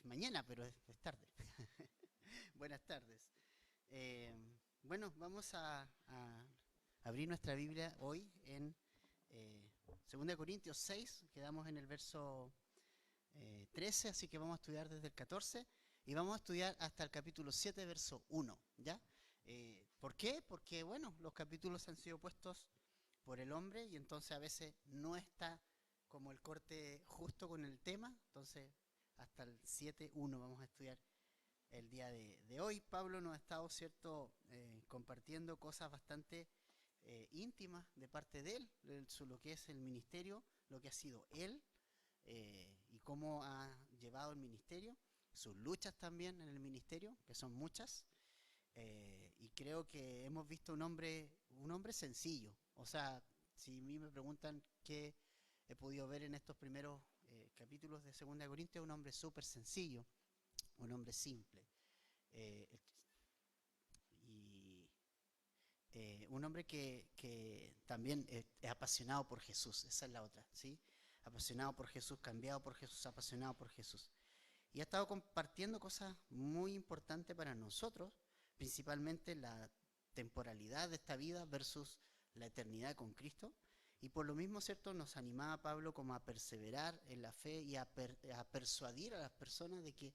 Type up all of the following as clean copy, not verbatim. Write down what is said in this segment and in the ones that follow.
mañana, pero es tarde. Buenas tardes. Eh, bueno, vamos a abrir nuestra Biblia hoy en 2 Corintios 6. Quedamos en el verso 13, así que vamos a estudiar desde el 14 y vamos a estudiar hasta el capítulo 7, verso 1, ¿ya? ¿Por qué? Porque, bueno, los capítulos han sido puestos por el hombre y entonces a veces no está como el corte justo con el tema, entonces hasta el 7.1 vamos a estudiar el día de hoy. Pablo nos ha estado, ¿cierto?, compartiendo cosas bastante íntimas de parte de él, lo que es el ministerio, lo que ha sido él y cómo ha llevado el ministerio, sus luchas también en el ministerio, que son muchas, y creo que hemos visto un hombre sencillo. O sea, si a mí me preguntan qué he podido ver en estos primeros capítulos de 2 Corintios, un hombre súper sencillo, un hombre simple. Eh, y un hombre que también es apasionado por Jesús, esa es la otra, ¿sí? Apasionado por Jesús, cambiado por Jesús, apasionado por Jesús. Y ha estado compartiendo cosas muy importantes para nosotros, principalmente la temporalidad de esta vida versus la eternidad con Cristo. Y por lo mismo, ¿cierto?, nos animaba Pablo como a perseverar en la fe y a persuadir a las personas de que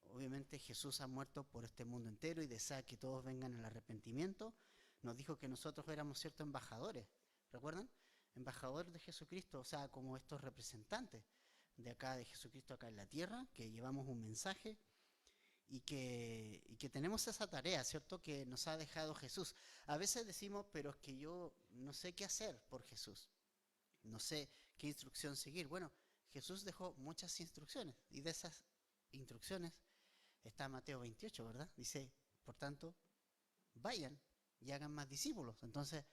obviamente Jesús ha muerto por este mundo entero y desea que todos vengan al arrepentimiento. Nos dijo que nosotros éramos ciertos embajadores, ¿recuerdan? Embajadores de Jesucristo, o sea, como estos representantes de acá, de Jesucristo acá en la tierra, que llevamos un mensaje y que tenemos esa tarea, ¿cierto?, que nos ha dejado Jesús. A veces decimos, pero es que yo no sé qué hacer por Jesús, no sé qué instrucción seguir. Bueno, Jesús dejó muchas instrucciones y de esas instrucciones está Mateo 28, ¿verdad? Dice, por tanto, vayan y hagan más discípulos. Entonces,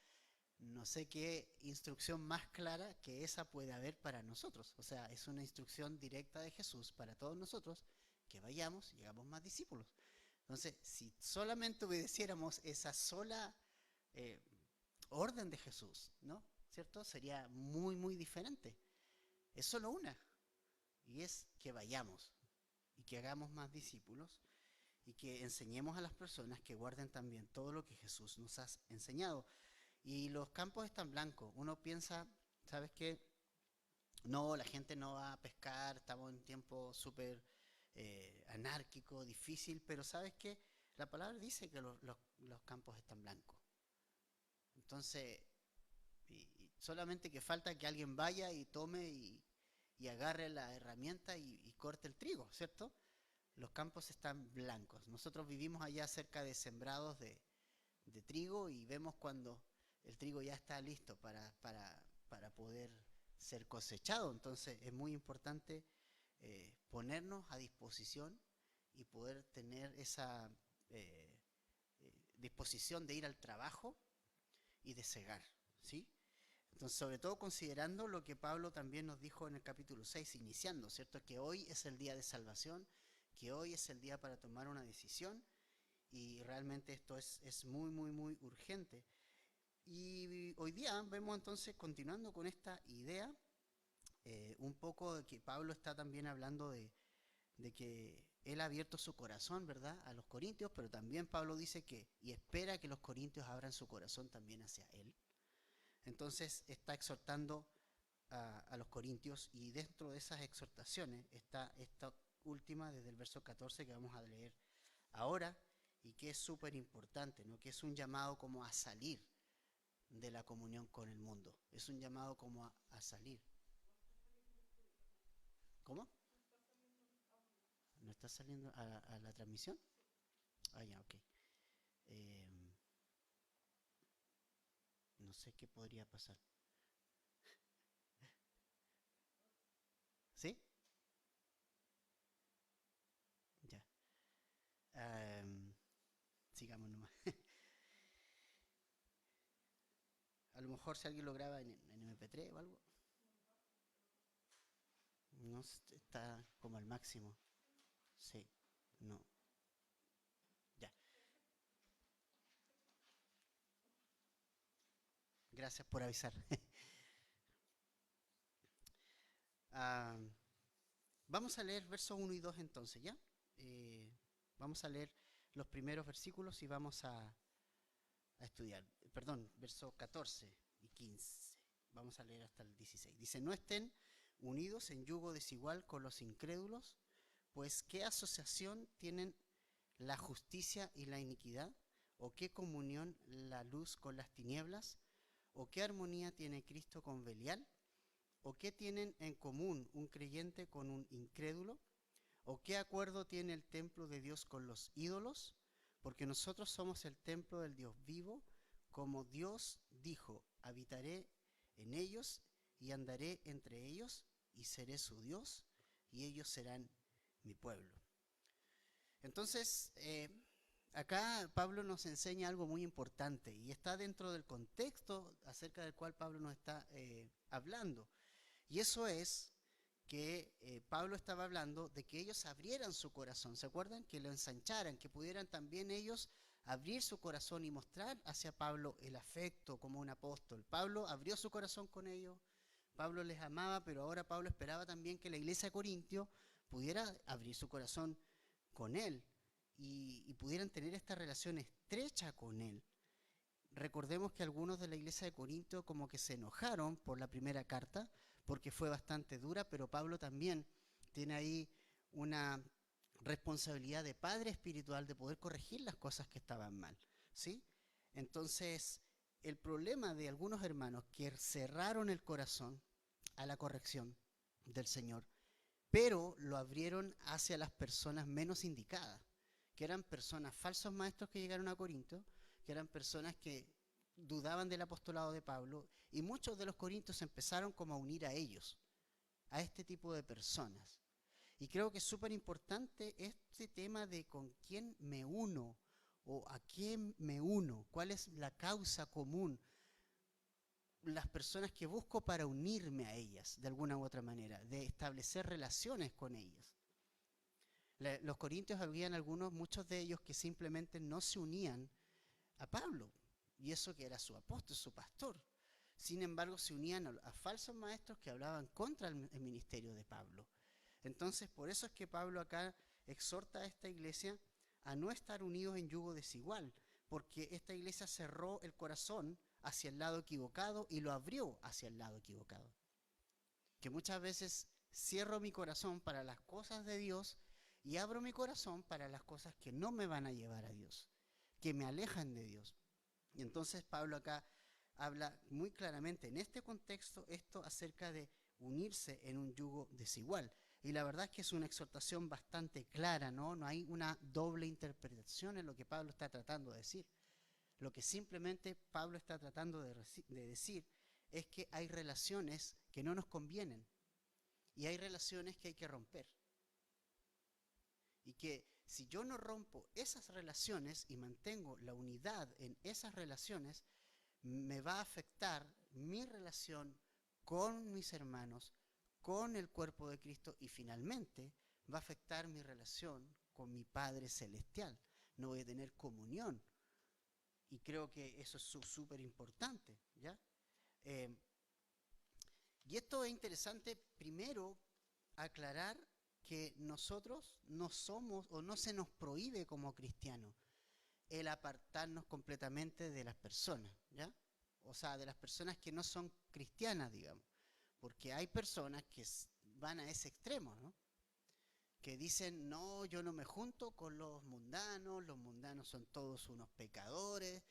no sé qué instrucción más clara que esa puede haber para nosotros. O sea, es una instrucción directa de Jesús para todos nosotros, que vayamos y hagamos más discípulos. Entonces, si solamente obedeciéramos esa sola eh, orden de Jesús, ¿no? ¿Cierto? Sería muy, muy diferente. Es solo una, y es que vayamos y que hagamos más discípulos y que enseñemos a las personas que guarden también todo lo que Jesús nos ha enseñado. Y los campos están blancos. Uno piensa, ¿sabes qué? No, la gente no va a pescar, estamos en un tiempo súper anárquico, difícil, pero ¿sabes qué? La palabra dice que los campos están blancos. Entonces, y solamente que falta que alguien vaya y tome y agarre la herramienta y corte el trigo, ¿cierto? Los campos están blancos. Nosotros vivimos allá cerca de sembrados de trigo y vemos cuando el trigo ya está listo para poder ser cosechado. Entonces es muy importante ponernos a disposición y poder tener esa disposición de ir al trabajo y de cegar, ¿sí? Entonces, sobre todo considerando lo que Pablo también nos dijo en el capítulo 6 iniciando, ¿cierto? Que hoy es el día de salvación, que hoy es el día para tomar una decisión y realmente esto es muy, muy, muy urgente. Y hoy día vemos entonces, continuando con esta idea, un poco de que Pablo está también hablando de que él ha abierto su corazón, ¿verdad?, a los corintios, pero también Pablo dice que, y espera que los corintios abran su corazón también hacia él. Entonces está exhortando a los corintios y dentro de esas exhortaciones está esta última desde el verso 14 que vamos a leer ahora y que es súper importante, ¿no? Que es un llamado como a salir de la comunión con el mundo. Es un llamado como a salir. ¿Cómo? ¿No está saliendo a la transmisión? Ah, ya, ok. Eh, no sé qué podría pasar. ¿Sí? Ya. Sigamos nomás. A lo mejor si alguien lo graba en MP3 o algo. No está como al máximo. Sí, no. Ya. Gracias por avisar. Ah, Vamos a leer versos 1 y 2 entonces, ¿ya? Eh, Vamos a leer los primeros versículos y vamos a estudiar. Perdón, versos 14 y 15. Vamos a leer hasta el 16. Dice, no estén unidos en yugo desigual con los incrédulos, pues ¿qué asociación tienen la justicia y la iniquidad? ¿O qué comunión la luz con las tinieblas? ¿O qué armonía tiene Cristo con Belial? ¿O qué tienen en común un creyente con un incrédulo? ¿O qué acuerdo tiene el templo de Dios con los ídolos? Porque nosotros somos el templo del Dios vivo, como Dios dijo, habitaré en ellos y andaré entre ellos y seré su Dios y ellos serán mi pueblo. Entonces, acá Pablo nos enseña algo muy importante y está dentro del contexto acerca del cual Pablo nos está hablando. Y eso es que Pablo estaba hablando de que ellos abrieran su corazón, ¿se acuerdan? Que lo ensancharan, que pudieran también ellos abrir su corazón y mostrar hacia Pablo el afecto como un apóstol. Pablo abrió su corazón con ellos, Pablo les amaba, pero ahora Pablo esperaba también que la iglesia de Corintio pudiera abrir su corazón con él y pudieran tener esta relación estrecha con él. Recordemos que algunos de la iglesia de Corinto como que se enojaron por la primera carta, porque fue bastante dura, pero Pablo también tiene ahí una responsabilidad de padre espiritual de poder corregir las cosas que estaban mal, ¿sí? Entonces, el problema de algunos hermanos que cerraron el corazón a la corrección del Señor, pero lo abrieron hacia las personas menos indicadas, que eran personas, falsos maestros que llegaron a Corinto, que eran personas que dudaban del apostolado de Pablo, y muchos de los corintios empezaron como a unir a ellos, a este tipo de personas. Y creo que es súper importante este tema de con quién me uno o a quién me uno, cuál es la causa común, las personas que busco para unirme a ellas de alguna u otra manera, de establecer relaciones con ellas. Los corintios habían algunos, muchos de ellos que simplemente no se unían a Pablo, y eso que era su apóstol, su pastor. Sin embargo, se unían a falsos maestros que hablaban contra el ministerio de Pablo. Entonces, por eso es que Pablo acá exhorta a esta iglesia a no estar unidos en yugo desigual, porque esta iglesia cerró el corazón hacia el lado equivocado y lo abrió hacia el lado equivocado. Que muchas veces cierro mi corazón para las cosas de Dios y abro mi corazón para las cosas que no me van a llevar a Dios, que me alejan de Dios. Y entonces Pablo acá habla muy claramente en este contexto esto acerca de unirse en un yugo desigual. Y la verdad es que es una exhortación bastante clara, ¿no? No hay una doble interpretación en lo que Pablo está tratando de decir. Lo que simplemente Pablo está tratando de decir es que hay relaciones que no nos convienen y hay relaciones que hay que romper. Y que si yo no rompo esas relaciones y mantengo la unidad en esas relaciones, me va a afectar mi relación con mis hermanos, con el cuerpo de Cristo y finalmente va a afectar mi relación con mi Padre Celestial. No voy a tener comunión. Y creo que eso es súper importante, ¿ya? Y esto es interesante, primero, aclarar que nosotros no somos o no se nos prohíbe como cristianos el apartarnos completamente de las personas, ¿ya? O sea, de las personas que no son cristianas, digamos. Porque hay personas que van a ese extremo, ¿no? Que dicen, no, yo no me junto con los mundanos son todos unos pecadores,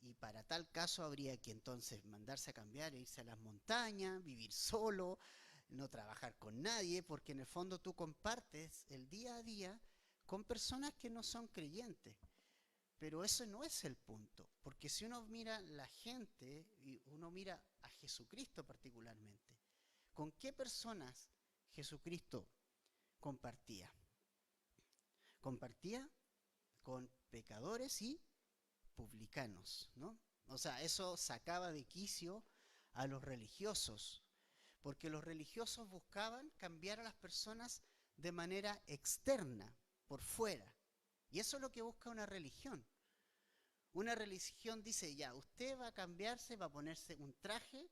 y para tal caso habría que entonces mandarse a cambiar e irse a las montañas, vivir solo, no trabajar con nadie, porque en el fondo tú compartes el día a día con personas que no son creyentes. Pero eso no es el punto, porque si uno mira la gente, y uno mira a Jesucristo particularmente, ¿con qué personas Jesucristo compartía? Compartía con pecadores y publicanos, ¿no? O sea, eso sacaba de quicio a los religiosos, porque los religiosos buscaban cambiar a las personas de manera externa, por fuera. Y eso es lo que busca una religión. Una religión dice, ya, usted va a cambiarse, va a ponerse un traje,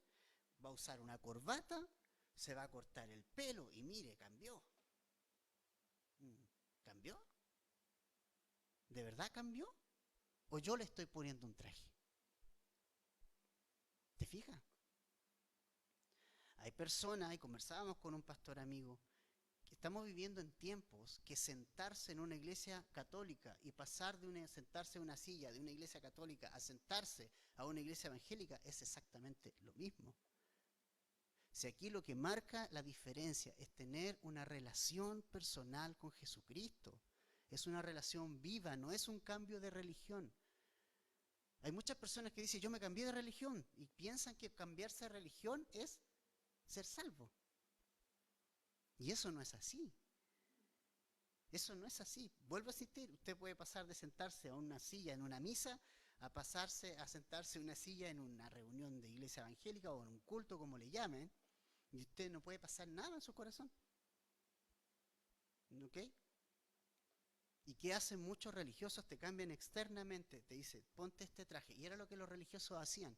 va a usar una corbata, se va a cortar el pelo y mire, cambió. ¿De verdad cambió? ¿O yo le estoy poniendo un traje? ¿Te fijas? Hay personas, y conversábamos con un pastor amigo, que estamos viviendo en tiempos que sentarse en una iglesia católica y pasar de sentarse en una silla de una iglesia católica a sentarse a una iglesia evangélica es exactamente lo mismo. Si aquí lo que marca la diferencia es tener una relación personal con Jesucristo, es una relación viva, no es un cambio de religión. Hay muchas personas que dicen, yo me cambié de religión, y piensan que cambiarse de religión es ser salvo. Y eso no es así. Eso no es así. Vuelvo a insistir, usted puede pasar de sentarse a una silla en una misa a pasarse a sentarse en una silla en una reunión de iglesia evangélica o en un culto, como le llamen, y usted no puede pasar nada en su corazón. ¿Ok? ¿Y qué hacen muchos religiosos? Te cambian externamente, te dicen, ponte este traje. Y era lo que los religiosos hacían.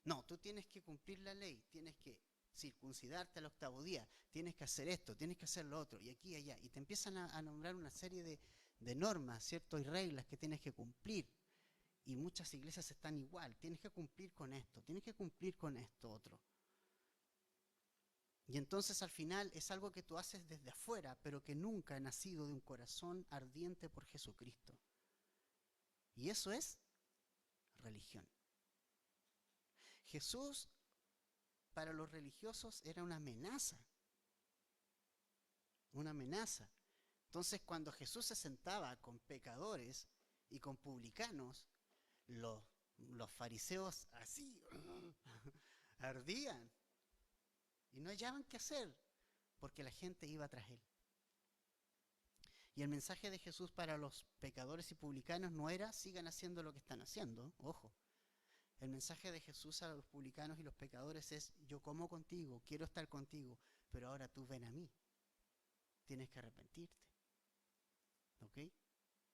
No, tú tienes que cumplir la ley, tienes que circuncidarte al 8º día, tienes que hacer esto, tienes que hacer lo otro, y aquí y allá. Y te empiezan a nombrar una serie de normas, ¿cierto? Y reglas que tienes que cumplir. Y muchas iglesias están igual, tienes que cumplir con esto, tienes que cumplir con esto otro. Y entonces al final es algo que tú haces desde afuera, pero que nunca ha nacido de un corazón ardiente por Jesucristo. Y eso es religión. Jesús para los religiosos era una amenaza. Una amenaza. Entonces cuando Jesús se sentaba con pecadores y con publicanos, los fariseos así ardían y no hallaban qué hacer porque la gente iba tras él. Y el mensaje de Jesús para los pecadores y publicanos no era sigan haciendo lo que están haciendo, ojo. El mensaje de Jesús a los publicanos y los pecadores es yo como contigo, quiero estar contigo, pero ahora tú ven a mí. Tienes que arrepentirte. ¿Ok?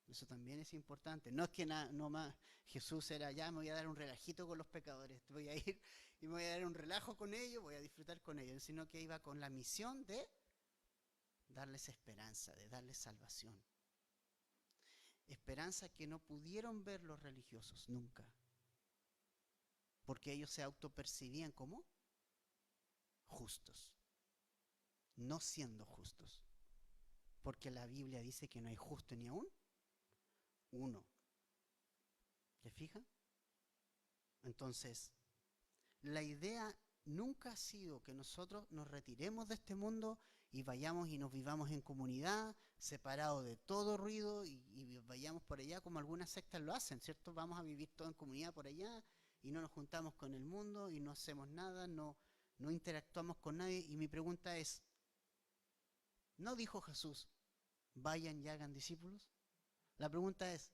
Eso también es importante. No es que no más Jesús era ya me voy a dar un relajito con los pecadores, voy a ir y me voy a dar un relajo con ellos, voy a disfrutar con ellos, sino que iba con la misión de darles esperanza, de darles salvación. Esperanza que no pudieron ver los religiosos nunca, porque ellos se autopercibían como justos, no siendo justos, porque la Biblia dice que no hay justo ni aún uno. ¿Te fijas? Entonces, la idea nunca ha sido que nosotros nos retiremos de este mundo y vayamos y nos vivamos en comunidad, separados de todo ruido y vayamos por allá como algunas sectas lo hacen, ¿cierto? Vamos a vivir todo en comunidad por allá y no nos juntamos con el mundo y no hacemos nada, no interactuamos con nadie. Y mi pregunta es, ¿no dijo Jesús, vayan y hagan discípulos? La pregunta es,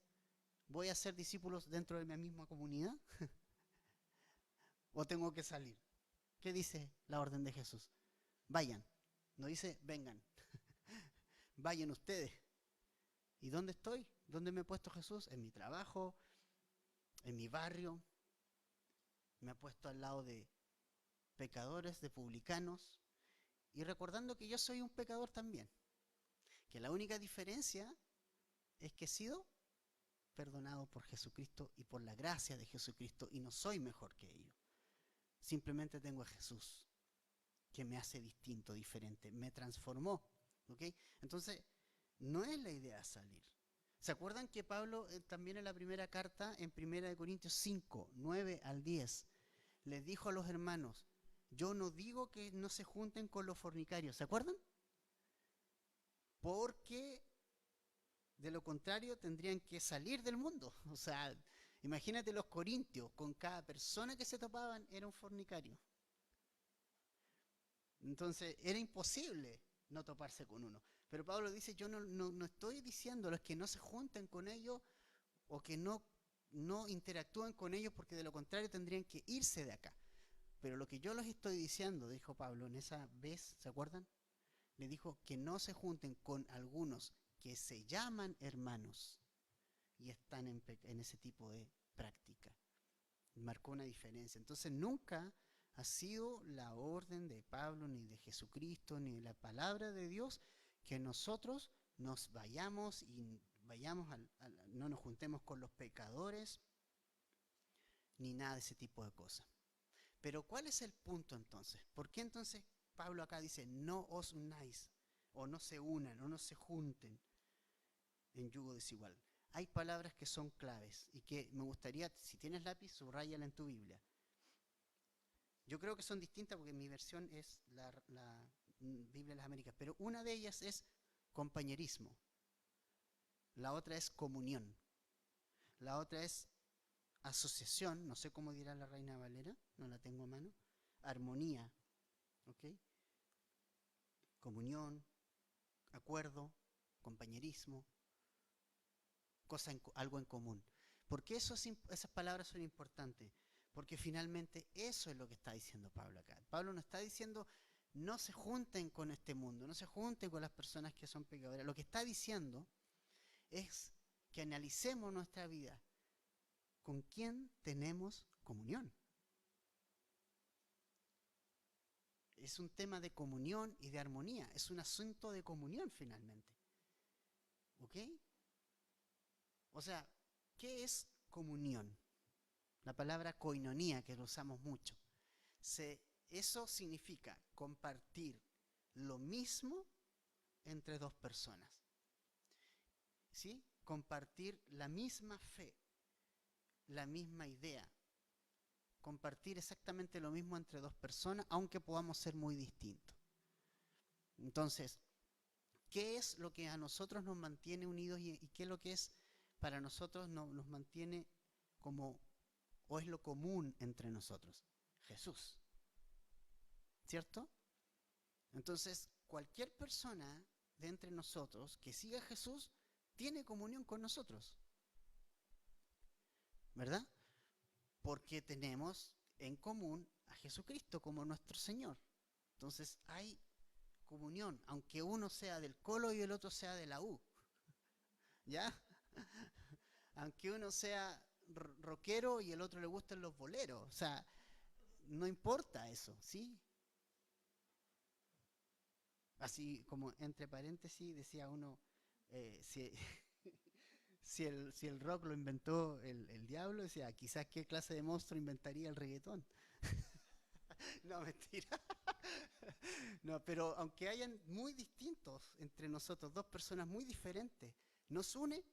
¿voy a hacer discípulos dentro de mi misma comunidad? ¿O tengo que salir? ¿Qué dice la orden de Jesús? Vayan. No dice vengan. Vayan ustedes. ¿Y dónde estoy? ¿Dónde me ha puesto Jesús? En mi trabajo, en mi barrio. Me ha puesto al lado de pecadores, de publicanos. Y recordando que yo soy un pecador también. Que la única diferencia es que he sido perdonado por Jesucristo y por la gracia de Jesucristo y no soy mejor que ellos. Simplemente tengo a Jesús que me hace distinto, diferente, me transformó. ¿Ok? Entonces, no es la idea salir. ¿Se acuerdan que Pablo también en la primera carta, en 1 Corintios 5, 9 al 10, les dijo a los hermanos, yo no digo que no se junten con los fornicarios, ¿se acuerdan? Porque de lo contrario tendrían que salir del mundo. O sea, imagínate los corintios, con cada persona que se topaban era un fornicario. Entonces era imposible no toparse con uno. Pero Pablo dice, yo no estoy diciendo a los que no se junten con ellos o que no interactúen con ellos porque de lo contrario tendrían que irse de acá. Pero lo que yo les estoy diciendo, dijo Pablo en esa vez, ¿se acuerdan? Le dijo que no se junten con algunos que se llaman hermanos y están en ese tipo de práctica. Marcó una diferencia. Entonces nunca ha sido la orden de Pablo, ni de Jesucristo, ni de la palabra de Dios, que nosotros nos vayamos y no nos juntemos con los pecadores, ni nada de ese tipo de cosas. Pero ¿cuál es el punto entonces? ¿Por qué entonces Pablo acá dice, no os unáis, o no se unan, o no se junten en yugo desigual? Hay palabras que son claves y que me gustaría, si tienes lápiz, subráyala en tu Biblia. Yo creo que son distintas porque mi versión es la Biblia de las Américas, pero una de ellas es compañerismo, la otra es comunión, la otra es asociación, no sé cómo dirá la Reina Valera, no la tengo a mano, armonía, ¿ok? Comunión, acuerdo, compañerismo, algo en común. ¿Por qué esas palabras son importantes? Porque finalmente eso es lo que está diciendo Pablo acá. Pablo no está diciendo no se junten con este mundo, no se junten con las personas que son pecadoras. Lo que está diciendo es que analicemos nuestra vida. ¿Con quién tenemos comunión? Es un tema de comunión y de armonía. Es un asunto de comunión finalmente. ¿Ok? O sea, ¿qué es comunión? La palabra koinonía, que lo usamos mucho. Eso significa compartir lo mismo entre dos personas. ¿Sí? Compartir la misma fe, la misma idea. Compartir exactamente lo mismo entre dos personas, aunque podamos ser muy distintos. Entonces, ¿qué es lo que a nosotros nos mantiene unidos y qué es lo que es para nosotros nos mantiene como, o es lo común entre nosotros? Jesús. ¿Cierto? Entonces, cualquier persona de entre nosotros que siga a Jesús tiene comunión con nosotros. ¿Verdad? Porque tenemos en común a Jesucristo como nuestro Señor. Entonces hay comunión, aunque uno sea del Colo y el otro sea de la U. ¿Ya? Aunque uno sea rockero y el otro le gusten los boleros. O sea, no importa eso, ¿sí? Así como entre paréntesis decía uno, si, si el rock lo inventó el diablo, decía, quizás qué clase de monstruo inventaría el reggaetón. No, mentira. No, pero aunque hayan muy distintos entre nosotros, dos personas muy diferentes, nos une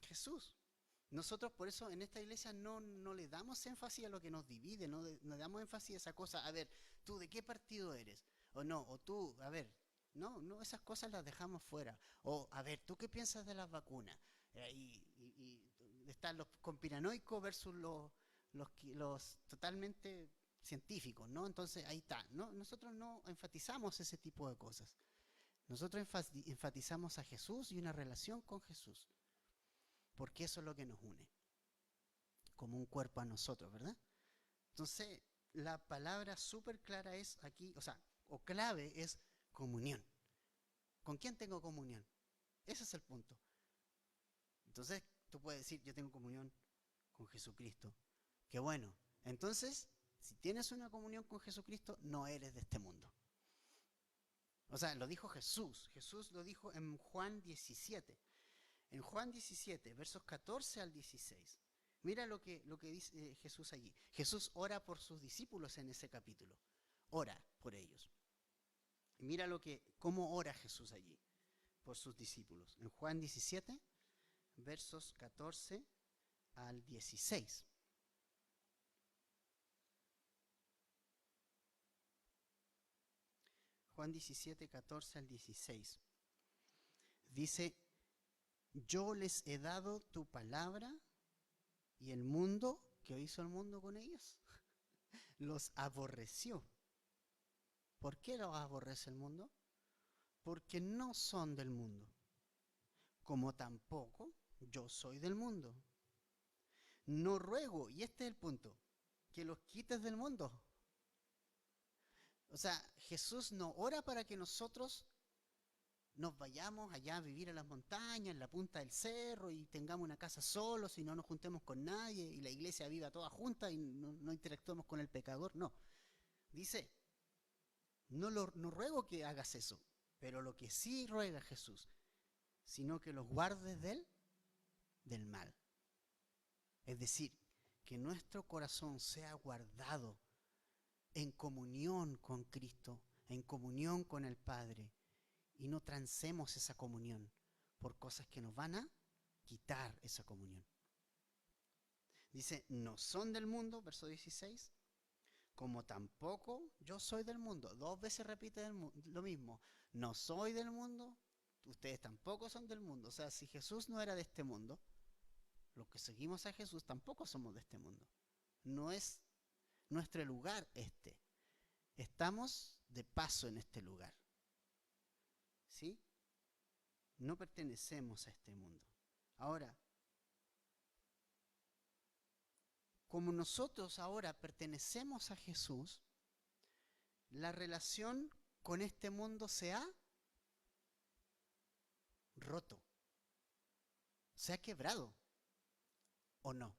Jesús. Nosotros por eso en esta iglesia no le damos énfasis a lo que nos divide, no le damos énfasis a esa cosa, a ver, tú de qué partido eres, o no, o tú, a ver, no, esas cosas las dejamos fuera. O, a ver, ¿tú qué piensas de las vacunas? Y están los conspiranoicos versus los totalmente científicos, ¿no? Entonces ahí está, ¿no? Nosotros no enfatizamos ese tipo de cosas. Nosotros enfatizamos a Jesús y una relación con Jesús. Porque eso es lo que nos une. Como un cuerpo a nosotros, ¿verdad? Entonces, la palabra súper clara es aquí, o sea, o clave es comunión. ¿Con quién tengo comunión? Ese es el punto. Entonces, tú puedes decir, yo tengo comunión con Jesucristo. Qué bueno. Entonces, si tienes una comunión con Jesucristo, no eres de este mundo. O sea, lo dijo Jesús. Jesús lo dijo en Juan 17. En Juan 17, versos 14 al 16. Mira lo que dice Jesús allí. Jesús ora por sus discípulos en ese capítulo. Ora por ellos. Mira cómo ora Jesús allí por sus discípulos. En Juan 17, versos 14 al 16. Juan 17, 14 al 16. Dice, yo les he dado tu palabra y el mundo, ¿qué hizo el mundo con ellos? Los aborreció. ¿Por qué los aborrece el mundo? Porque no son del mundo, como tampoco yo soy del mundo. No ruego, y este es el punto, que los quites del mundo. O sea, Jesús no ora para que nosotros nos vayamos allá a vivir a las montañas, en la punta del cerro, y tengamos una casa solos y no nos juntemos con nadie, y la iglesia viva toda junta y no interactuemos con el pecador. No. Dice, no ruego que hagas eso, pero lo que sí ruega Jesús, sino que los guardes de él del mal. Es decir, que nuestro corazón sea guardado en comunión con Cristo, en comunión con el Padre, y no transemos esa comunión por cosas que nos van a quitar esa comunión. Dice, no son del mundo, verso 16, como tampoco yo soy del mundo. 2 veces repite lo mismo. No soy del mundo, ustedes tampoco son del mundo. O sea, si Jesús no era de este mundo, los que seguimos a Jesús tampoco somos de este mundo. No es nuestro lugar este. Estamos de paso en este lugar. ¿Sí? No pertenecemos a este mundo. Ahora, como nosotros ahora pertenecemos a Jesús, la relación con este mundo se ha roto, se ha quebrado, ¿o no?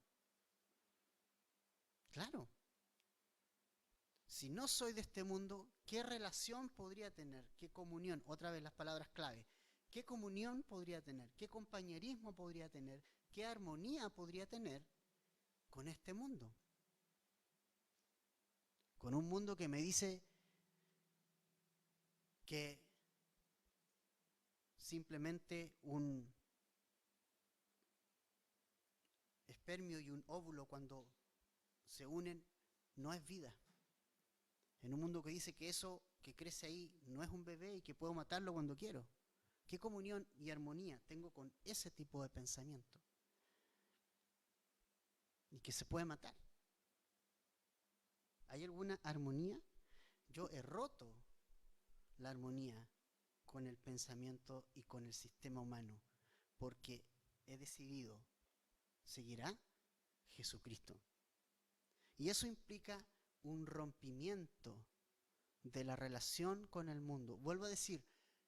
Claro. Si no soy de este mundo, ¿qué relación podría tener? ¿Qué comunión? Otra vez las palabras clave. ¿Qué comunión podría tener? ¿Qué compañerismo podría tener? ¿Qué armonía podría tener con este mundo? Con un mundo que me dice que simplemente un espermio y un óvulo cuando se unen no es vida. En un mundo que dice que eso que crece ahí no es un bebé y que puedo matarlo cuando quiero. ¿Qué comunión y armonía tengo con ese tipo de pensamiento? Y que se puede matar. ¿Hay alguna armonía? Yo he roto la armonía con el pensamiento y con el sistema humano porque he decidido seguir a Jesucristo. Y eso implica un rompimiento de la relación con el mundo. Vuelvo a decir,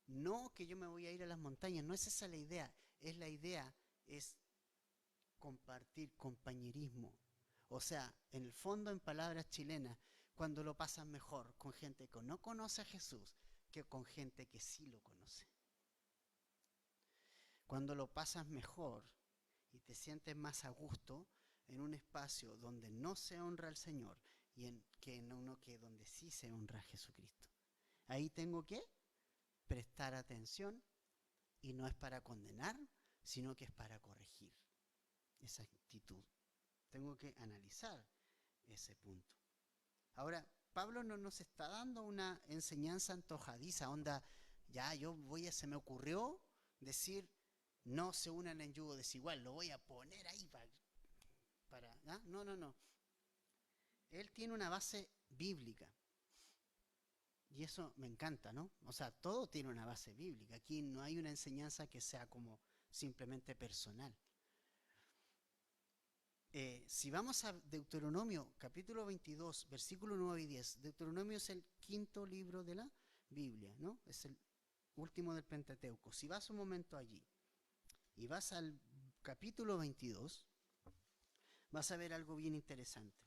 no que yo me voy a ir a las montañas, no es esa la idea. La idea es compartir compañerismo. O sea, en el fondo, en palabras chilenas, cuando lo pasas mejor con gente que no conoce a Jesús que con gente que sí lo conoce. Cuando lo pasas mejor y te sientes más a gusto en un espacio donde no se honra al Señor y en uno que donde sí se honra a Jesucristo. Ahí tengo que prestar atención y no es para condenar, sino que es para corregir esa actitud. Tengo que analizar ese punto. Ahora, Pablo no nos está dando una enseñanza antojadiza, onda, ya se me ocurrió decir, no se unan en yugo desigual, lo voy a poner ahí ¿ah? No. Él tiene una base bíblica. Y eso me encanta, ¿no? O sea, todo tiene una base bíblica. Aquí no hay una enseñanza que sea como simplemente personal. Si vamos a Deuteronomio, capítulo 22, versículo 9 y 10. Deuteronomio es el 5.º libro de la Biblia, ¿no? Es el último del Pentateuco. Si vas un momento allí y vas al capítulo 22, vas a ver algo bien interesante.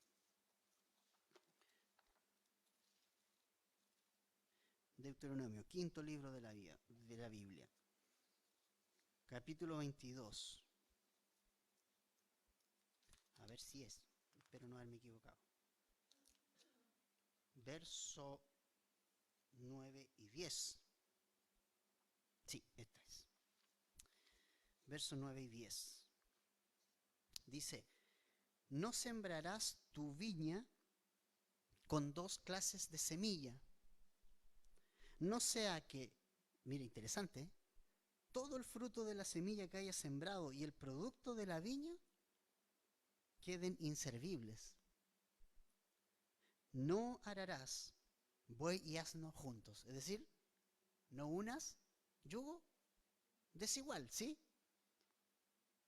Deuteronomio, 5.º libro de la Biblia. Capítulo 22. A ver si es, espero no haberme equivocado. Verso 9 y 10. Sí, esta es. Verso 9 y 10. Dice, no sembrarás tu viña con 2 clases de semilla. No sea que, mira, interesante, todo el fruto de la semilla que hayas sembrado y el producto de la viña queden inservibles. No ararás buey y asno juntos. Es decir, no unas yugo desigual, ¿sí?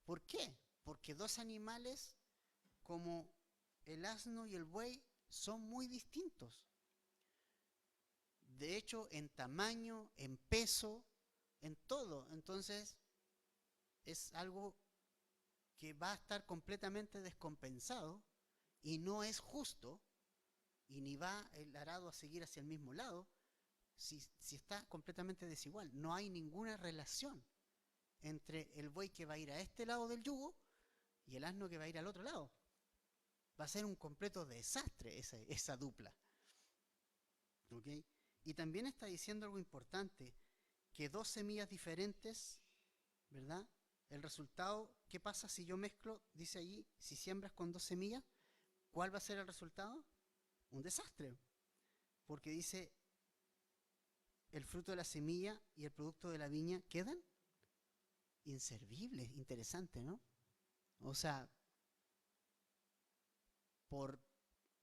¿Por qué? Porque 2 animales como el asno y el buey son muy distintos. De hecho, en tamaño, en peso, en todo. Entonces, es algo que va a estar completamente descompensado y no es justo y ni va el arado a seguir hacia el mismo lado si está completamente desigual. No hay ninguna relación entre el buey que va a ir a este lado del yugo y el asno que va a ir al otro lado. Va a ser un completo desastre esa dupla. ¿Ok? Y también está diciendo algo importante, que dos semillas diferentes, ¿verdad? El resultado, ¿qué pasa si yo mezclo? Dice allí, si siembras con dos semillas, ¿cuál va a ser el resultado? Un desastre. Porque dice, el fruto de la semilla y el producto de la viña quedan inservibles. Interesante, ¿no? O sea, por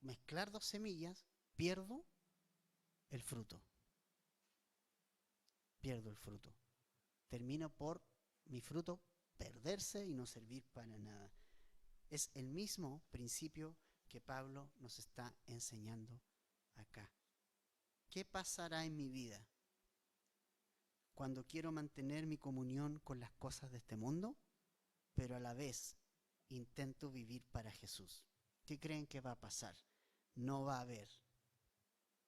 mezclar dos semillas, pierdo el fruto. Pierdo el fruto. Termino por mi fruto perderse y no servir para nada. Es el mismo principio que Pablo nos está enseñando acá. ¿Qué pasará en mi vida cuando quiero mantener mi comunión con las cosas de este mundo, pero a la vez intento vivir para Jesús? ¿Qué creen que va a pasar? No va a haber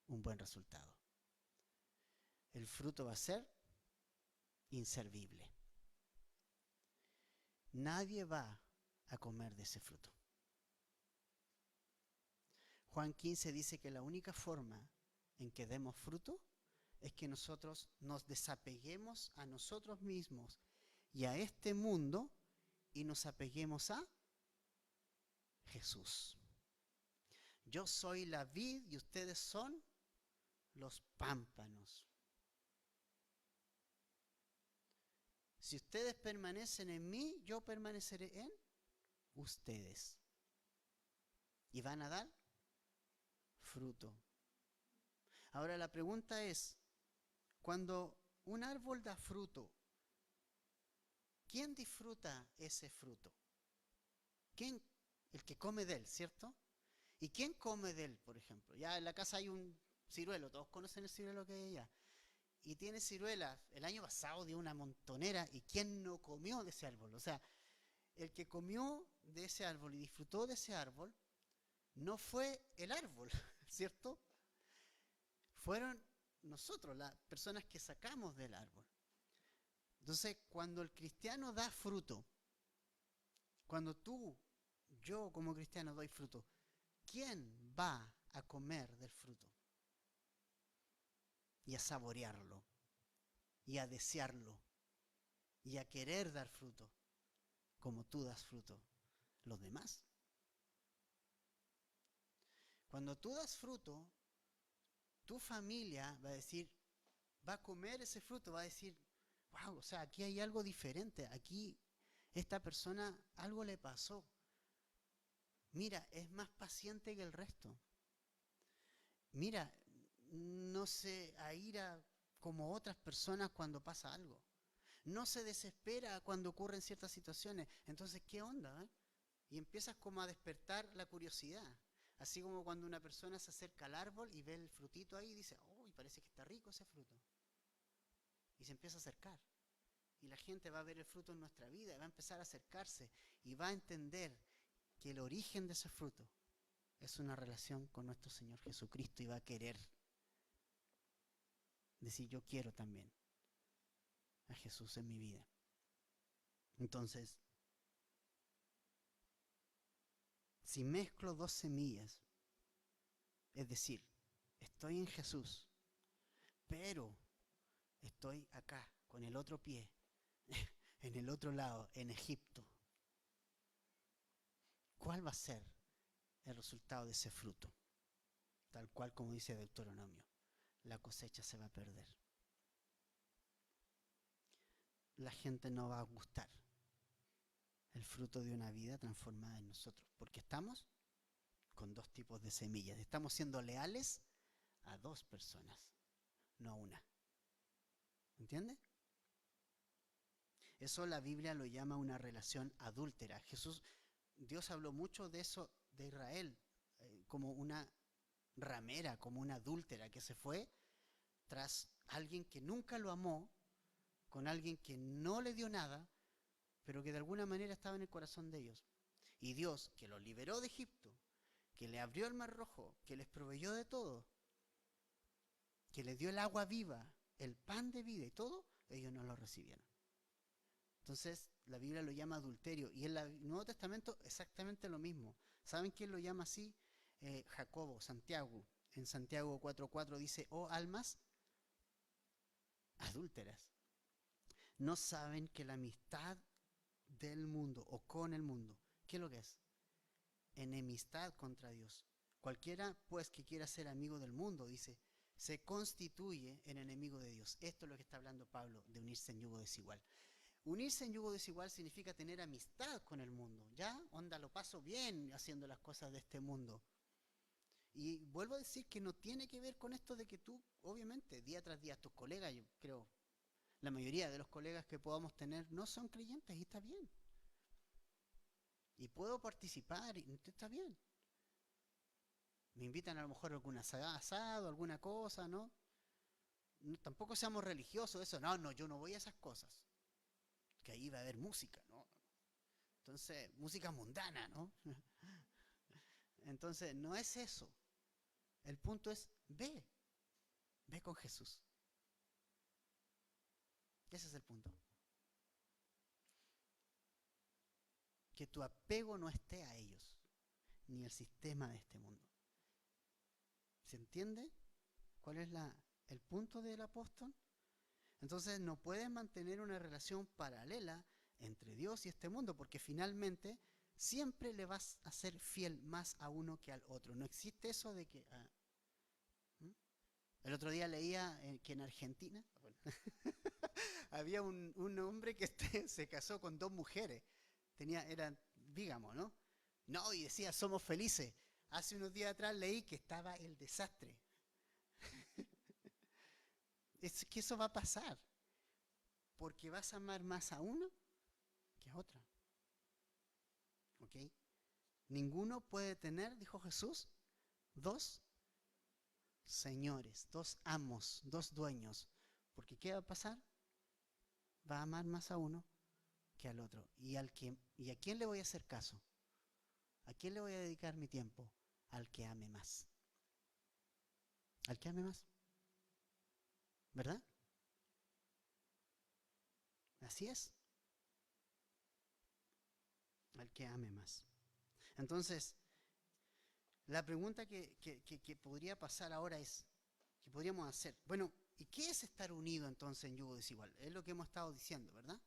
un buen resultado. El fruto va a ser inservible. Nadie va a comer de ese fruto. Juan 15 dice que la única forma en que demos fruto es que nosotros nos desapeguemos a nosotros mismos y a este mundo y nos apeguemos a Jesús. Yo soy la vid y ustedes son los pámpanos. Si ustedes permanecen en mí, yo permaneceré en ustedes. Y van a dar fruto. Ahora la pregunta es, cuando un árbol da fruto, ¿quién disfruta ese fruto? ¿Quién? El que come de él, ¿cierto? ¿Y quién come de él, por ejemplo? Ya en la casa hay un ciruelo, todos conocen el ciruelo que hay allá. Y tiene ciruelas, el año pasado dio una montonera, ¿y quién no comió de ese árbol? O sea, el que comió de ese árbol y disfrutó de ese árbol, no fue el árbol, ¿cierto? Fueron nosotros, las personas que sacamos del árbol. Entonces, cuando el cristiano da fruto, cuando yo como cristiano doy fruto, ¿quién va a comer del fruto? Y a saborearlo, y a desearlo, y a querer dar fruto, como tú das fruto, los demás. Cuando tú das fruto, tu familia va a decir, va a comer ese fruto, va a decir, wow, o sea, aquí hay algo diferente, aquí esta persona algo le pasó. Mira, es más paciente que el resto. Mira, no se aira como otras personas cuando pasa algo. No se desespera cuando ocurren ciertas situaciones. Entonces, ¿qué onda? Y empiezas como a despertar la curiosidad. Así como cuando una persona se acerca al árbol y ve el frutito ahí y dice, uy, parece que está rico ese fruto. Y se empieza a acercar. Y la gente va a ver el fruto en nuestra vida, va a empezar a acercarse y va a entender que el origen de ese fruto es una relación con nuestro Señor Jesucristo y va a querer decir, yo quiero también a Jesús en mi vida. Entonces, si mezclo dos semillas, es decir, estoy en Jesús, pero estoy acá, con el otro pie, en el otro lado, en Egipto, ¿cuál va a ser el resultado de ese fruto? Tal cual como dice Deuteronomio, la cosecha se va a perder. La gente no va a gustar el fruto de una vida transformada en nosotros, porque estamos con dos tipos de semillas. Estamos siendo leales a dos personas, no a una. ¿Entiende? Eso la Biblia lo llama una relación adúltera. Dios habló mucho de eso de Israel, como una ramera, como una adúltera que se fue tras alguien que nunca lo amó, con alguien que no le dio nada, pero que de alguna manera estaba en el corazón de ellos. Y Dios, que los liberó de Egipto, que le abrió el mar rojo, que les proveyó de todo, que les dio el agua viva, el pan de vida y todo, ellos no lo recibieron. Entonces la Biblia lo llama adulterio y en el Nuevo Testamento exactamente lo mismo. ¿Saben quién lo llama así? Jacobo, Santiago. En Santiago 4:4 dice, oh almas adúlteras, ¿no saben que la amistad del mundo o con el mundo, qué es lo que es? Enemistad contra Dios. Cualquiera pues que quiera ser amigo del mundo, dice, se constituye en enemigo de Dios. Esto es lo que está hablando Pablo de unirse en yugo desigual. Unirse en yugo desigual significa tener amistad con el mundo, ¿ya? Onda, lo paso bien haciendo las cosas de este mundo. Y vuelvo a decir que no tiene que ver con esto de que tú, obviamente, día tras día, tus colegas, yo creo, la mayoría de los colegas que podamos tener no son creyentes y está bien. Y puedo participar y está bien. Me invitan a lo mejor a algún asado, alguna cosa, ¿no? No, tampoco seamos religiosos, eso, no, yo no voy a esas cosas. Que ahí va a haber música, ¿no? Entonces, música mundana, ¿no? Entonces, no es eso. El punto es, ve con Jesús. Ese es el punto. Que tu apego no esté a ellos, ni al sistema de este mundo. ¿Se entiende cuál es el punto del apóstol? Entonces no puedes mantener una relación paralela entre Dios y este mundo, porque finalmente siempre le vas a ser fiel más a uno que al otro. No existe eso de que... El otro día leía que en Argentina había un hombre que se casó con 2 mujeres. Eran bígamos, ¿no? No, y decía, somos felices. Hace unos días atrás leí que estaba el desastre. Es que eso va a pasar. Porque vas a amar más a uno que a otra. ¿Ok? Ninguno puede tener, dijo Jesús, 2 señores, 2 amos, 2 dueños. Porque ¿qué va a pasar? Va a amar más a uno que al otro. ¿Y a quién le voy a hacer caso? ¿A quién le voy a dedicar mi tiempo? Al que ame más. Al que ame más. ¿Verdad? Así es. Al que ame más. Entonces, la pregunta que podría pasar ahora es, ¿qué podríamos hacer? Bueno, ¿y qué es estar unido entonces en yugo desigual? Es lo que hemos estado diciendo, ¿verdad?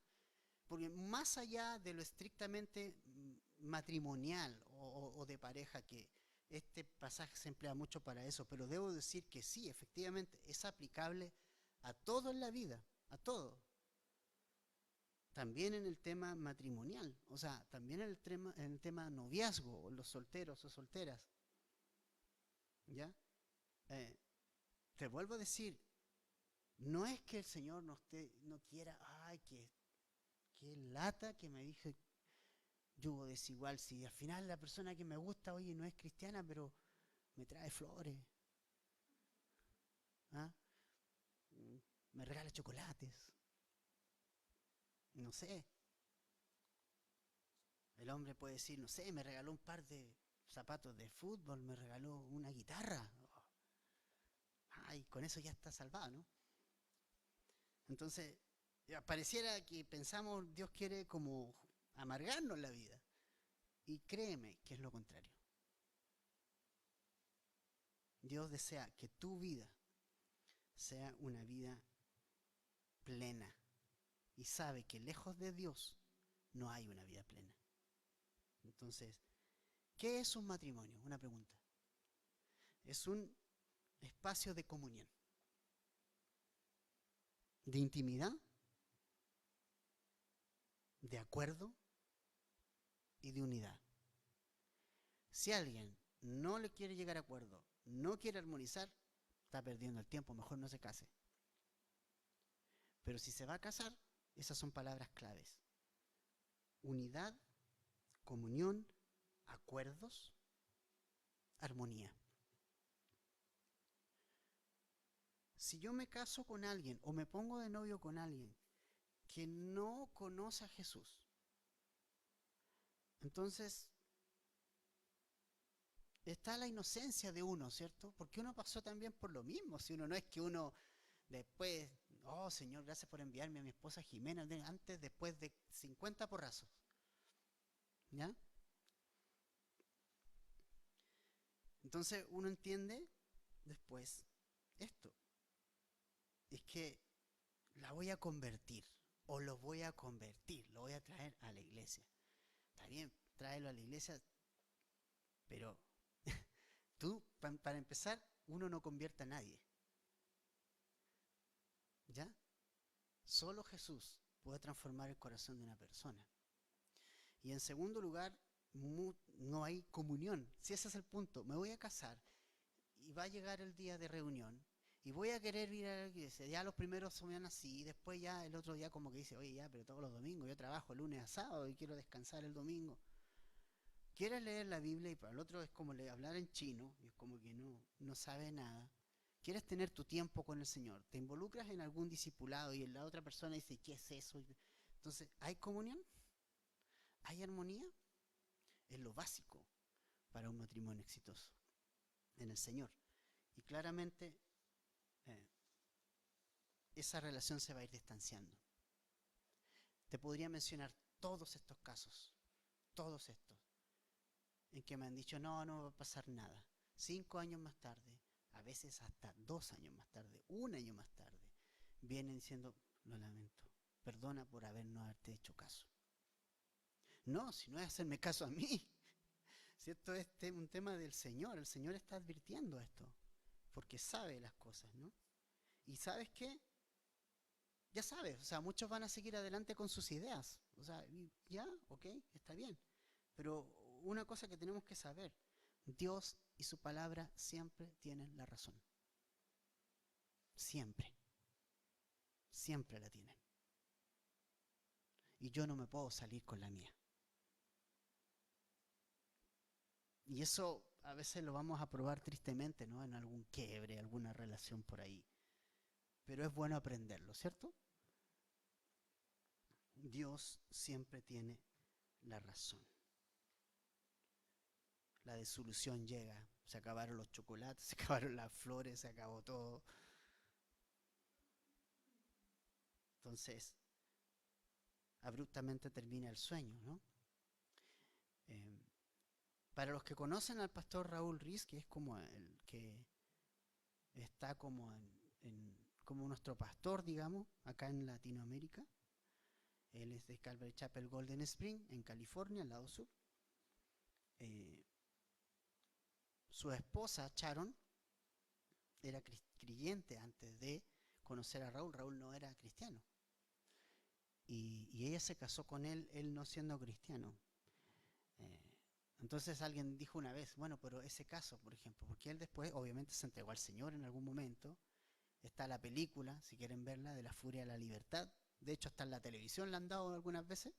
Porque más allá de lo estrictamente matrimonial o de pareja, que este pasaje se emplea mucho para eso, pero debo decir que sí, efectivamente, es aplicable a todo en la vida, a todo. También en el tema matrimonial, o sea, también en el tema noviazgo, los solteros o solteras. ¿Ya? Te vuelvo a decir, no es que el Señor no quiera, ay, que lata que me dije yugo desigual, si al final la persona que me gusta, oye, no es cristiana, pero me trae flores, ¿ah? Me regala chocolates, no sé. El hombre puede decir, no sé, me regaló un par de zapatos de fútbol, me regaló una guitarra. Ay, con eso ya está salvado, ¿no? Entonces, pareciera que pensamos Dios quiere como amargarnos la vida. Y créeme que es lo contrario. Dios desea que tu vida sea una vida plena. Y sabe que lejos de Dios no hay una vida plena. Entonces, ¿qué es un matrimonio? Una pregunta. Es un espacio de comunión, de intimidad, de acuerdo y de unidad. Si alguien no le quiere llegar a acuerdo, no quiere armonizar, está perdiendo el tiempo, mejor no se case. Pero si se va a casar, esas son palabras claves. Unidad, comunión, acuerdos, armonía. Si yo me caso con alguien o me pongo de novio con alguien que no conoce a Jesús, entonces está la inocencia de uno, ¿cierto? Porque uno pasó también por lo mismo. Si uno no es que uno después, oh Señor, gracias por enviarme a mi esposa Jimena, antes, después de casos. ¿Ya? Entonces uno entiende después esto. Es que la voy a convertir o lo voy a convertir, lo voy a traer a la iglesia. Está bien, tráelo a la iglesia, pero tú, para empezar, uno no convierte a nadie. ¿Ya? Solo Jesús puede transformar el corazón de una persona. Y en segundo lugar, no hay comunión. Si ese es el punto, me voy a casar y va a llegar el día de reunión y voy a querer ir a la iglesia. Ya los primeros son así, y después ya el otro día como que dice, oye ya, pero todos los domingos yo trabajo lunes a sábado y quiero descansar el domingo. Quieres leer la Biblia y para el otro es como hablar en chino y es como que no sabe nada. Quieres tener tu tiempo con el Señor, te involucras en algún discipulado y la otra persona dice, ¿qué es eso? Entonces, ¿hay comunión? ¿Hay armonía? Es lo básico para un matrimonio exitoso en el Señor. Y claramente esa relación se va a ir distanciando. Te podría mencionar todos estos casos, todos estos, en que me han dicho, no va a pasar nada. 5 años más tarde, a veces hasta 2 años más tarde, 1 año más tarde, vienen diciendo, lo lamento, perdona por no haberte hecho caso. No, si no es hacerme caso a mí. Si esto es un tema del Señor, el Señor está advirtiendo esto, porque sabe las cosas, ¿no? Y ¿sabes qué? Ya sabes, o sea, muchos van a seguir adelante con sus ideas. O sea, ya, ok, está bien. Pero una cosa que tenemos que saber, Dios y su palabra siempre tienen la razón. Siempre. Siempre la tienen. Y yo no me puedo salir con la mía. Y eso a veces lo vamos a probar tristemente, ¿no? En algún quiebre, alguna relación por ahí. Pero es bueno aprenderlo, ¿cierto? Dios siempre tiene la razón. La desilusión llega, se acabaron los chocolates, se acabaron las flores, se acabó todo. Entonces, abruptamente termina el sueño, ¿no? Para los que conocen al pastor Raúl Riz, que es como el que está como nuestro pastor, digamos, acá en Latinoamérica. Él es de Calvary Chapel Golden Spring, en California, al lado sur. Su esposa, Sharon, era creyente antes de conocer a Raúl. Raúl no era cristiano. Y ella se casó con él no siendo cristiano. Entonces alguien dijo una vez, bueno, pero ese caso, por ejemplo, porque él después obviamente se entregó al Señor en algún momento. Está la película, si quieren verla, de La Furia de la Libertad. De hecho, hasta en la televisión la han dado algunas veces.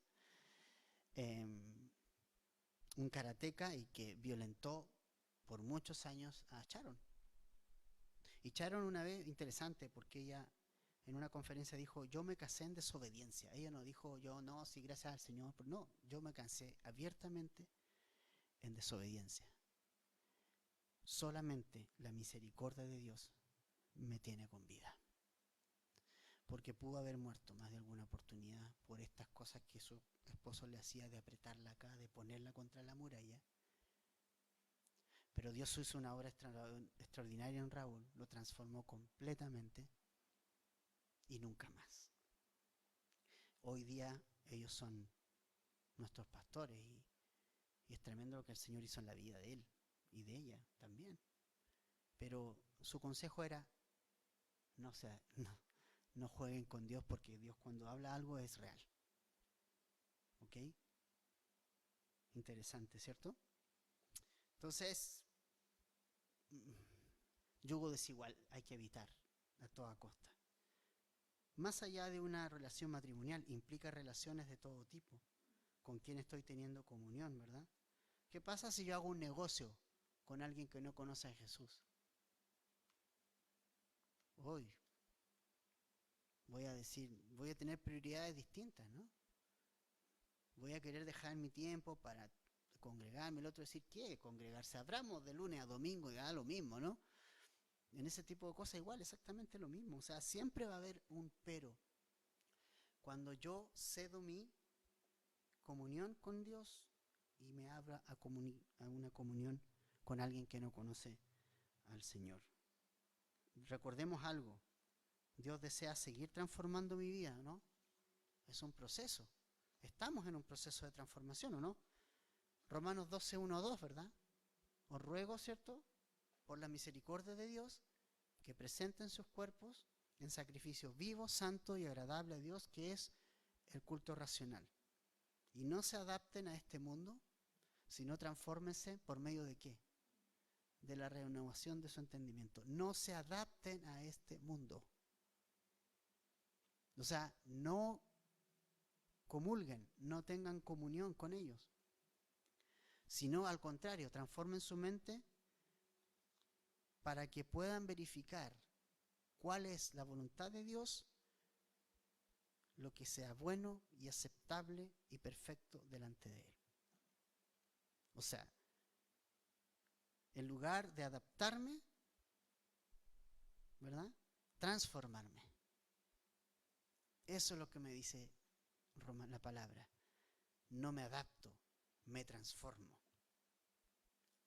Un karateca y que violentó por muchos años a Sharon. Y Sharon una vez, interesante, porque ella en una conferencia dijo, yo me casé en desobediencia. Ella no dijo, yo no, sí, gracias al Señor. Pero no, yo me casé abiertamente en desobediencia. Solamente la misericordia de Dios me tiene con vida. Porque pudo haber muerto más de alguna oportunidad por estas cosas que su esposo le hacía de apretarla acá, de ponerla contra la muralla. Pero Dios hizo una obra extraordinaria en Raúl, lo transformó completamente y nunca más. Hoy día ellos son nuestros pastores y es tremendo lo que el Señor hizo en la vida de él y de ella también. Pero su consejo era, no jueguen con Dios porque Dios cuando habla algo es real. ¿Ok? Interesante, ¿cierto? Entonces, yugo desigual hay que evitar a toda costa. Más allá de una relación matrimonial, implica relaciones de todo tipo, con quien estoy teniendo comunión, ¿verdad? ¿Qué pasa si yo hago un negocio con alguien que no conoce a Jesús? Hoy voy a tener prioridades distintas, ¿no? Voy a querer dejar mi tiempo para congregarme, el otro decir, ¿qué? Congregarse. Hablamos de lunes a domingo y da lo mismo, ¿no? En ese tipo de cosas igual, exactamente lo mismo. O sea, siempre va a haber un pero. Cuando yo cedo mi comunión con Dios y me abra a una comunión con alguien que no conoce al Señor. Recordemos algo, Dios desea seguir transformando mi vida, ¿no? Es un proceso. Estamos en un proceso de transformación, ¿o no? Romanos 12, 1, 2, ¿verdad? Os ruego, ¿cierto?, por la misericordia de Dios, que presenten sus cuerpos en sacrificio vivo, santo y agradable a Dios, que es el culto racional. Y no se adapten a este mundo, sino transfórmense por medio de ¿qué? De la renovación de su entendimiento. No se adapten a este mundo. O sea, no comulguen, no tengan comunión con ellos, sino al contrario, transformen su mente para que puedan verificar cuál es la voluntad de Dios, lo que sea bueno y aceptable y perfecto delante de Él. O sea, en lugar de adaptarme, ¿verdad?, transformarme. Eso es lo que me dice la palabra. No me adapto, me transformo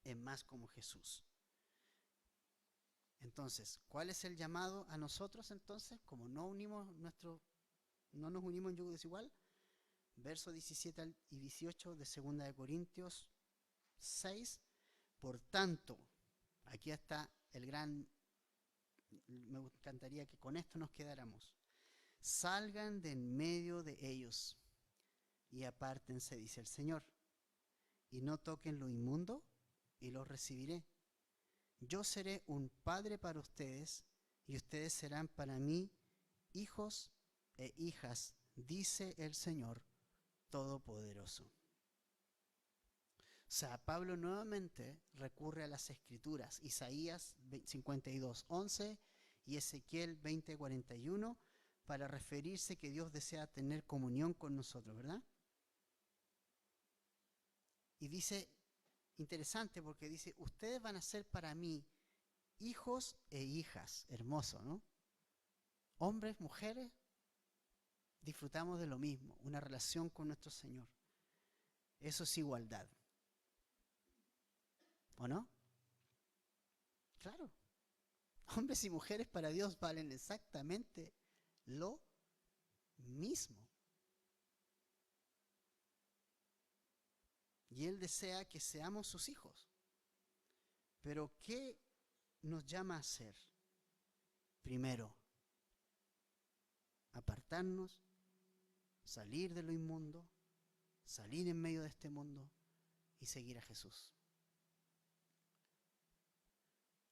en más como Jesús. Entonces, ¿cuál es el llamado a nosotros entonces? Como no nos unimos en yugo desigual, versos 17 y 18 de 2 de Corintios 6. Por tanto, aquí está me encantaría que con esto nos quedáramos. Salgan de en medio de ellos y apártense, dice el Señor, y no toquen lo inmundo, y los recibiré. Yo seré un padre para ustedes, y ustedes serán para mí hijos e hijas, dice el Señor Todopoderoso. O sea, Pablo nuevamente recurre a las Escrituras, Isaías 52, 11 y Ezequiel 20, 41, para referirse que Dios desea tener comunión con nosotros, ¿verdad? Y dice, interesante porque dice, ustedes van a ser para mí hijos e hijas. Hermoso, ¿no? Hombres, mujeres, disfrutamos de lo mismo, una relación con nuestro Señor. Eso es igualdad. ¿O no? Claro. Hombres y mujeres para Dios valen exactamente lo mismo. Y Él desea que seamos sus hijos. Pero ¿qué nos llama a hacer? Primero, apartarnos, salir de lo inmundo, salir en medio de este mundo y seguir a Jesús.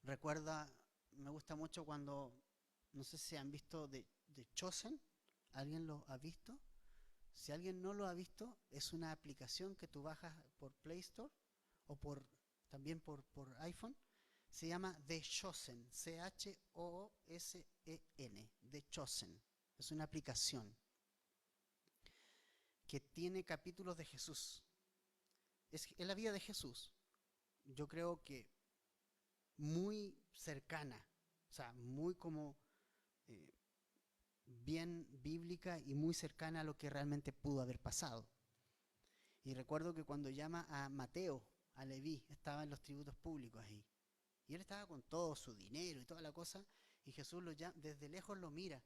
Recuerda, me gusta mucho cuando, no sé si han visto The Chosen, ¿alguien lo ha visto? Si alguien no lo ha visto, es una aplicación que tú bajas por Play Store o también por iPhone. Se llama The Chosen, C-H-O-S-E-N, The Chosen. Es una aplicación que tiene capítulos de Jesús. Es la vida de Jesús. Yo creo que muy cercana, o sea, muy como bien bíblica y muy cercana a lo que realmente pudo haber pasado. Y recuerdo que cuando llama a Mateo, a Leví, estaba en los tributos públicos ahí. Y él estaba con todo su dinero y toda la cosa, y Jesús desde lejos lo mira.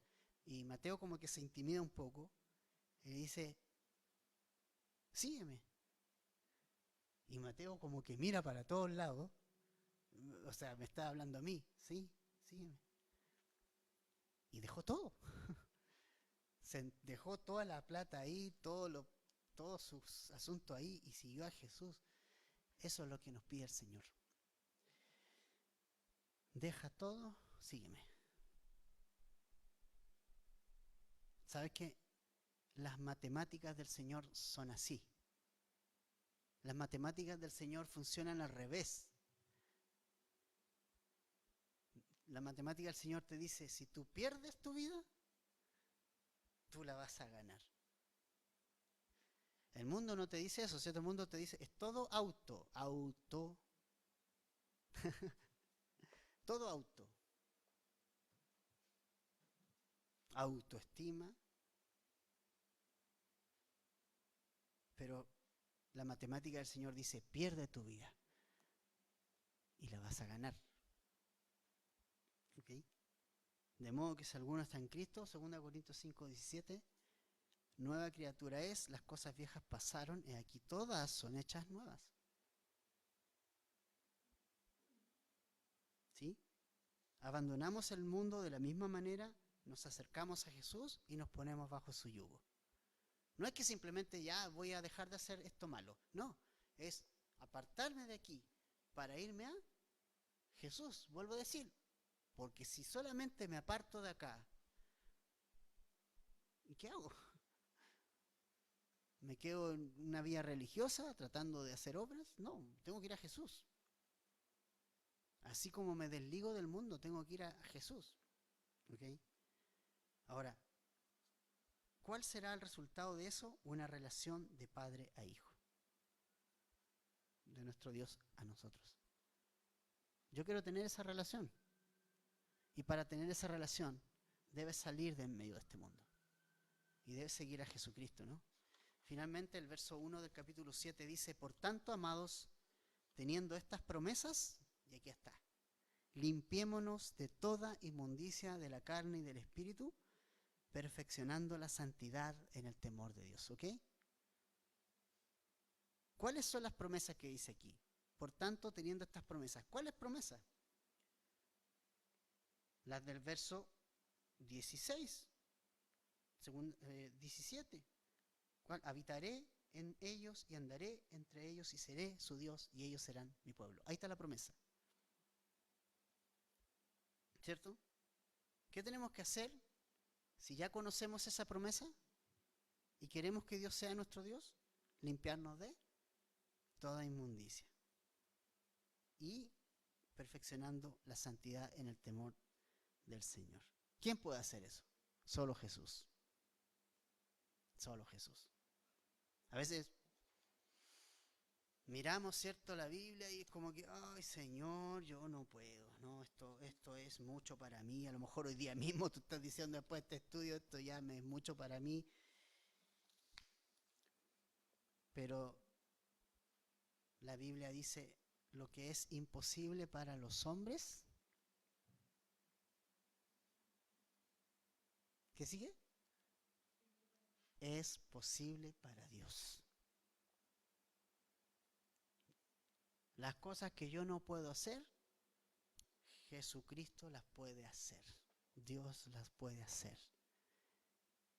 Y Mateo como que se intimida un poco, y le dice, sígueme. Y Mateo como que mira para todos lados, o sea, me está hablando a mí, sí, sígueme. Y dejó todo. Se dejó toda la plata ahí, todos sus asuntos ahí y siguió a Jesús. Eso es lo que nos pide el Señor. Deja todo, sígueme. ¿Sabes qué? Las matemáticas del Señor son así. Las matemáticas del Señor funcionan al revés. La matemática del Señor te dice, si tú pierdes tu vida, tú la vas a ganar. El mundo no te dice eso, ¿cierto? El mundo te dice, es todo auto. Todo auto. Autoestima. Pero La matemática del Señor dice, pierde tu vida y la vas a ganar. ¿Okay? De modo que si alguno está en Cristo, 2 Corintios 5:17, nueva criatura es, las cosas viejas pasaron y aquí todas son hechas nuevas. ¿Sí? Abandonamos el mundo de la misma manera, nos acercamos a Jesús y nos ponemos bajo su yugo. No es que simplemente ya voy a dejar de hacer esto malo. No, es apartarme de aquí para irme a Jesús. Vuelvo a decir, porque si solamente me aparto de acá, ¿y qué hago? ¿Me quedo en una vía religiosa tratando de hacer obras? No, tengo que ir a Jesús. Así como me desligo del mundo, tengo que ir a Jesús. ¿Okay? Ahora, ¿cuál será el resultado de eso? Una relación de padre a hijo. De nuestro Dios a nosotros. Yo quiero tener esa relación. Y para tener esa relación, debes salir de en medio de este mundo. Y debes seguir a Jesucristo, ¿no? Finalmente, el verso 1 del capítulo 7 dice, por tanto, amados, teniendo estas promesas, y aquí está, limpiémonos de toda inmundicia de la carne y del espíritu, perfeccionando la santidad en el temor de Dios, ¿ok? ¿Cuáles son las promesas que dice aquí? Por tanto, teniendo estas promesas. ¿Cuáles promesas? Las del verso 16, 17. ¿Cuál? Habitaré en ellos y andaré entre ellos y seré su Dios y ellos serán mi pueblo. Ahí está la promesa. ¿Cierto? ¿Qué tenemos que hacer si ya conocemos esa promesa y queremos que Dios sea nuestro Dios? Limpiarnos de toda inmundicia y perfeccionando la santidad en el temor del Señor. ¿Quién puede hacer eso? Solo Jesús. Solo Jesús. A veces miramos, ¿cierto?, la Biblia y es como que, ay, Señor, yo no puedo, no, esto es mucho para mí. A lo mejor hoy día mismo tú estás diciendo después de este estudio, esto ya es mucho para mí. Pero la Biblia dice, lo que es imposible para los hombres, ¿qué sigue? Es posible para Dios. Las cosas que yo no puedo hacer, Jesucristo las puede hacer. Dios las puede hacer.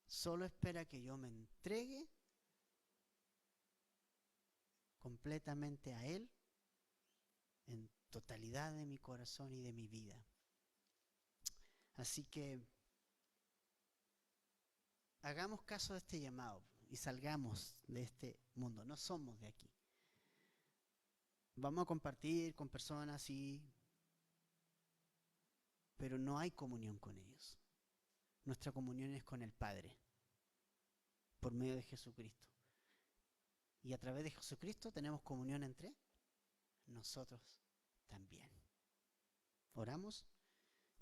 Solo espera que yo me entregue completamente a Él, en totalidad de mi corazón y de mi vida. Así que hagamos caso de este llamado y salgamos de este mundo. No somos de aquí. Vamos a compartir con personas, sí, pero no hay comunión con ellos. Nuestra comunión es con el Padre, por medio de Jesucristo. Y a través de Jesucristo tenemos comunión entre nosotros también. ¿Oramos?